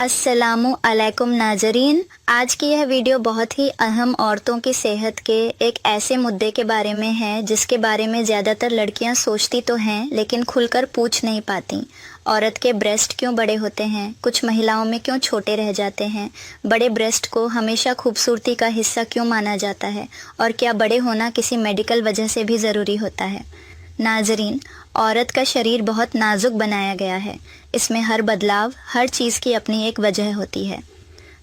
अस्सलामु अलैकुम नाजरीन। आज की यह वीडियो बहुत ही अहम औरतों की सेहत के एक ऐसे मुद्दे के बारे में है जिसके बारे में ज़्यादातर लड़कियां सोचती तो हैं लेकिन खुलकर पूछ नहीं पाती। औरत के ब्रेस्ट क्यों बड़े होते हैं, कुछ महिलाओं में क्यों छोटे रह जाते हैं, बड़े ब्रेस्ट को हमेशा खूबसूरती का हिस्सा क्यों माना जाता है और क्या बड़े होना किसी मेडिकल वजह से भी ज़रूरी होता है। नाजरीन, औरत का शरीर बहुत नाजुक बनाया गया है। इसमें हर बदलाव, हर चीज़ की अपनी एक वजह होती है।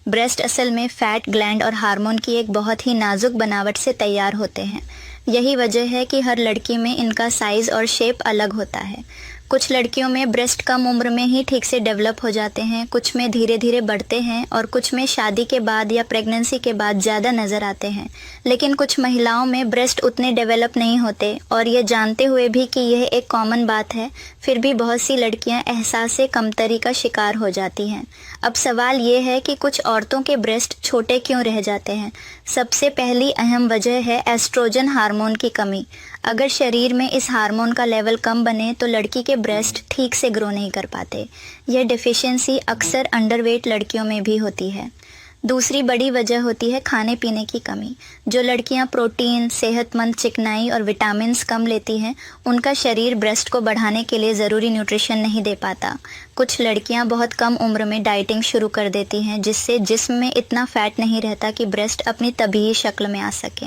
ब्रेस्ट असल में फैट ग्लैंड और हार्मोन की एक बहुत ही नाजुक बनावट से तैयार होते हैं। यही वजह है कि हर लड़की में इनका साइज़ और शेप अलग होता है। कुछ लड़कियों में ब्रेस्ट कम उम्र में ही ठीक से डेवलप हो जाते हैं, कुछ में धीरे धीरे बढ़ते हैं और कुछ में शादी के बाद या प्रेगनेंसी के बाद ज़्यादा नज़र आते हैं। लेकिन कुछ महिलाओं में ब्रेस्ट उतने डेवलप नहीं होते और ये जानते हुए भी कि यह एक कॉमन बात है, फिर भी बहुत सी लड़कियां एहसास से कमतरी का शिकार हो जाती हैं। अब सवाल ये है कि कुछ औरतों के ब्रेस्ट छोटे क्यों रह जाते हैं। सबसे पहली अहम वजह है एस्ट्रोजन हार्मोन की कमी। अगर शरीर में इस हार्मोन का लेवल कम बने तो लड़की के ब्रेस्ट ठीक से ग्रो नहीं कर पाते। यह डेफिशिएंसी अक्सर अंडरवेट लड़कियों में भी होती है। दूसरी बड़ी वजह होती है खाने पीने की कमी। जो लड़कियां प्रोटीन, सेहतमंद चिकनाई और विटामिन्स कम लेती हैं, उनका शरीर ब्रेस्ट को बढ़ाने के लिए ज़रूरी न्यूट्रिशन नहीं दे पाता। कुछ लड़कियां बहुत कम उम्र में डाइटिंग शुरू कर देती हैं, जिससे जिस्म में इतना फैट नहीं रहता कि ब्रेस्ट अपनी तबीही शक्ल में आ सके।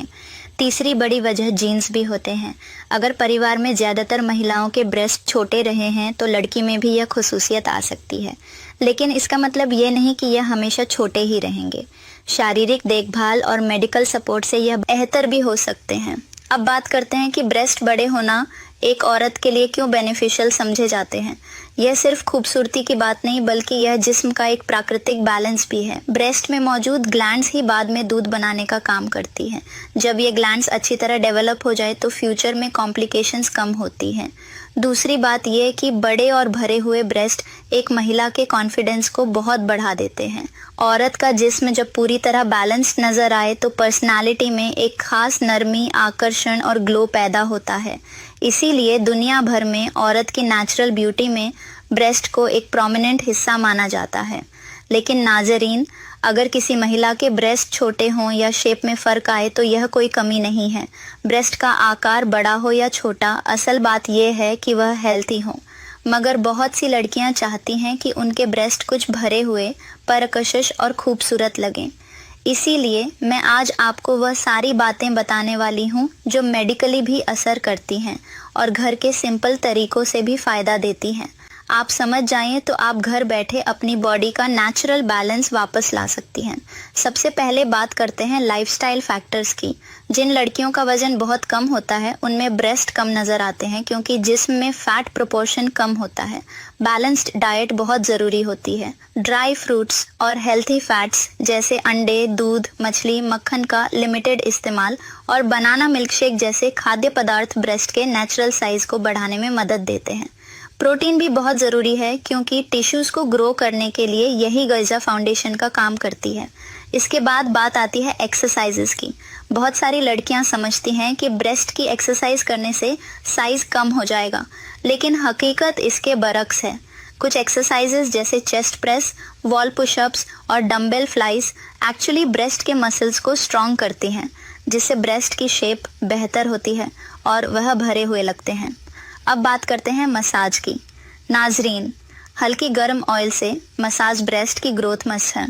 तीसरी बड़ी वजह जीन्स भी होते हैं। अगर परिवार में ज़्यादातर महिलाओं के ब्रेस्ट छोटे रहे हैं तो लड़की में भी यह खुसूसियत आ सकती है, लेकिन इसका मतलब ये नहीं कि यह हमेशा छोटे ही रहेंगे। शारीरिक देखभाल और मेडिकल सपोर्ट से यह बेहतर भी हो सकते हैं। अब बात करते हैं कि ब्रेस्ट बड़े होना एक औरत के लिए क्यों बेनिफिशियल समझे जाते हैं। यह सिर्फ खूबसूरती की बात नहीं बल्कि यह जिस्म का एक प्राकृतिक बैलेंस भी है। ब्रेस्ट में मौजूद ग्लैंड्स ही बाद में दूध बनाने का काम करती हैं। जब ये ग्लैंड्स अच्छी तरह डेवलप हो जाए तो फ्यूचर में कॉम्प्लिकेशंस कम होती हैं। दूसरी बात यह कि बड़े और भरे हुए ब्रेस्ट एक महिला के कॉन्फिडेंस को बहुत बढ़ा देते हैं। औरत का जिस्म जब पूरी तरह बैलेंस्ड नजर आए तो पर्सनालिटी में एक खास नरमी, आकर्षण और ग्लो पैदा होता है। इसीलिए दुनिया भर में औरत की नेचुरल ब्यूटी में ब्रेस्ट को एक प्रोमिनेंट हिस्सा माना जाता है। लेकिन नाजरीन, अगर किसी महिला के ब्रेस्ट छोटे हों या शेप में फ़र्क आए तो यह कोई कमी नहीं है। ब्रेस्ट का आकार बड़ा हो या छोटा, असल बात यह है कि वह हेल्थी हो। मगर बहुत सी लड़कियां चाहती हैं कि उनके ब्रेस्ट कुछ भरे हुए, परकशिश और खूबसूरत लगें। इसीलिए मैं आज आपको वह सारी बातें बताने वाली हूँ जो मेडिकली भी असर करती हैं और घर के सिंपल तरीकों से भी फ़ायदा देती हैं। आप समझ जाएं तो आप घर बैठे अपनी बॉडी का नेचुरल बैलेंस वापस ला सकती हैं। सबसे पहले बात करते हैं लाइफस्टाइल फैक्टर्स की। जिन लड़कियों का वजन बहुत कम होता है उनमें ब्रेस्ट कम नज़र आते हैं क्योंकि जिस्म में फैट प्रोपोर्शन कम होता है। बैलेंस्ड डाइट बहुत ज़रूरी होती है। ड्राई फ्रूट्स और हेल्थी फैट्स जैसे अंडे, दूध, मछली, मक्खन का लिमिटेड इस्तेमाल और बनाना मिल्कशेक जैसे खाद्य पदार्थ ब्रेस्ट के नेचुरल साइज को बढ़ाने में मदद देते हैं। प्रोटीन भी बहुत ज़रूरी है क्योंकि टिश्यूज़ को ग्रो करने के लिए यही ग़िज़ा फाउंडेशन का काम करती है। इसके बाद बात आती है एक्सरसाइजेस की। बहुत सारी लड़कियां समझती हैं कि ब्रेस्ट की एक्सरसाइज करने से साइज़ कम हो जाएगा, लेकिन हकीकत इसके बरक्स है। कुछ एक्सरसाइजेस जैसे चेस्ट प्रेस, वॉल पुशअप्स और डम्बेल फ्लाइज एक्चुअली ब्रेस्ट के मसल्स को स्ट्रॉन्ग करती हैं, जिससे ब्रेस्ट की शेप बेहतर होती है और वह भरे हुए लगते हैं। अब बात करते हैं मसाज की। नाजरीन, हल्की गर्म ऑयल से मसाज ब्रेस्ट की ग्रोथ मस्त है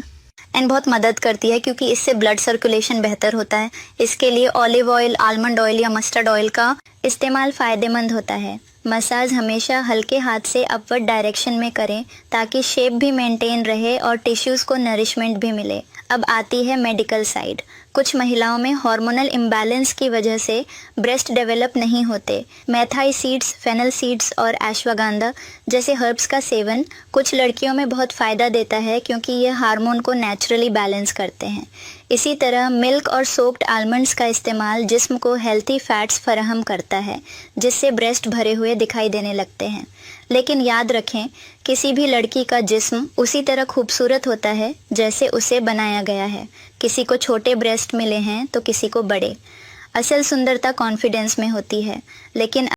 एंड बहुत मदद करती है क्योंकि इससे ब्लड सर्कुलेशन बेहतर होता है। इसके लिए ऑलिव ऑयल, आलमंड ऑयल या मस्टर्ड ऑयल का इस्तेमाल फ़ायदेमंद होता है। मसाज हमेशा हल्के हाथ से अपवर्ड डायरेक्शन में करें ताकि शेप भी मेंटेन रहे और टिश्यूज़ को नरिशमेंट भी मिले। अब आती है मेडिकल साइड। कुछ महिलाओं में हार्मोनल इम्बैलेंस की वजह से ब्रेस्ट डेवलप नहीं होते। मेथाई सीड्स, फेनल सीड्स और अश्वगंधा जैसे हर्ब्स का सेवन कुछ लड़कियों में बहुत फ़ायदा देता है क्योंकि ये हार्मोन को नेचुरली बैलेंस करते हैं। इसी तरह मिल्क और सोक्ड आलमंड्स का इस्तेमाल जिस्म को हेल्थी फैट्स फराहम करता है, जिससे ब्रेस्ट भरे हुए दिखाई देने लगते हैं। लेकिन याद रखें, किसी भी लड़की का जिस्म उसी तरह खूबसूरत होता है जैसे उसे बनाया गया है। किसी को छोटे ब्रेस्ट मिले हैं तो किसी को बड़े। असल सुंदरता कॉन्फिडेंस में होती है, लेकिन